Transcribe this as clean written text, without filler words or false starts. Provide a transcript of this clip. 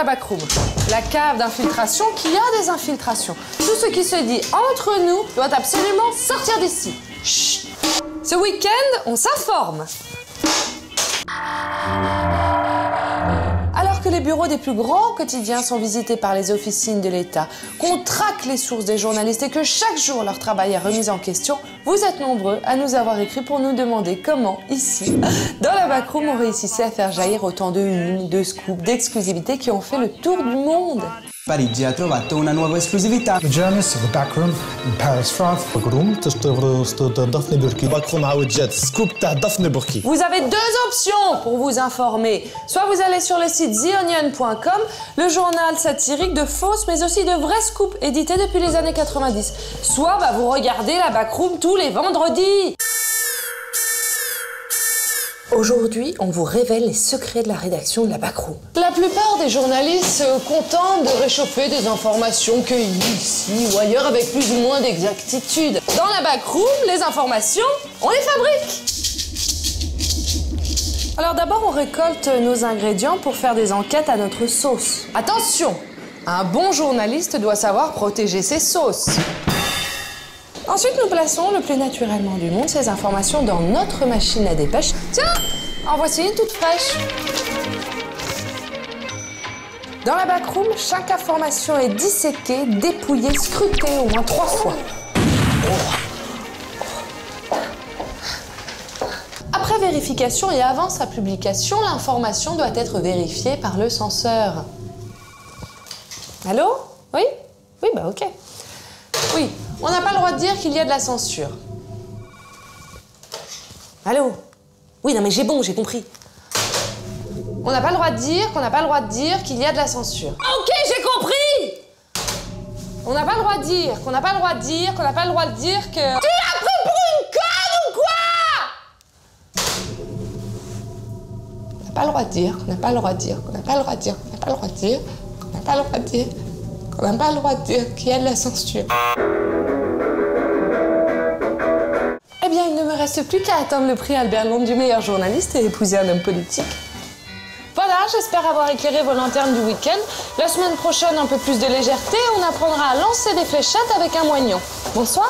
backroom, la cave d'infiltration qui a des infiltrations. Tout ce qui se dit entre nous doit absolument sortir d'ici. Chut. Ce week-end, on s'informe. Alors que les bureaux des plus grands quotidiens sont visités par les officines de l'État, qu'on traque les sources des journalistes et que chaque jour leur travail est remis en question, vous êtes nombreux à nous avoir écrit pour nous demander comment, ici, dans la backroom, on réussissait à faire jaillir autant de une, de scoops, d'exclusivités qui ont fait le tour du monde. Parigi ha trovato una nuova esclusività. The journalists of the backroom in Paris, France. Backroom تشتغل ضفني بركي. Backroom عاود جات سكوب تاع ضفني بركي. Vous avez deux options pour vous informer. Soit vous allez sur le site theonion.com, le journal satirique de fausses mais aussi de vraies scoops édité depuis les années 90. Soit vous regardez la backroom tous les vendredis. Aujourd'hui, on vous révèle les secrets de la rédaction de la backroom. La plupart des journalistes se contentent de réchauffer des informations cueillies ici ou ailleurs avec plus ou moins d'exactitude. Dans la backroom, les informations, on les fabrique. Alors d'abord, on récolte nos ingrédients pour faire des enquêtes à notre sauce. Attention, un bon journaliste doit savoir protéger ses sauces. Ensuite, nous plaçons le plus naturellement du monde ces informations dans notre machine à dépêche. Tiens, en voici une toute fraîche. Dans la backroom, chaque information est disséquée, dépouillée, scrutée au moins 3 fois. Après vérification et avant sa publication, l'information doit être vérifiée par le censeur. Allô? Oui? Oui, ok. Oui. On n'a pas le droit de dire qu'il y a de la censure. Allô? Oui, non mais j'ai compris. On n'a pas le droit de dire qu'on n'a pas le droit de dire qu'il y a de la censure. Ok, j'ai compris! On n'a pas le droit de dire qu'on n'a pas le droit de dire qu'on n'a pas le droit de dire que... Tu l'as pris pour une conne ou quoi? On n'a pas le droit de dire qu'on n'a pas le droit de dire qu'on n'a pas le droit de dire qu'on n'a pas le droit de dire qu'on n'a pas le droit de dire qu'on n'a pas le droit de dire qu'il y a de la censure. Eh bien, il ne me reste plus qu'à attendre le prix Albert Londres du meilleur journaliste et épouser un homme politique. Voilà, j'espère avoir éclairé vos lanternes du week-end. La semaine prochaine, un peu plus de légèreté, on apprendra à lancer des fléchettes avec un moignon. Bonsoir.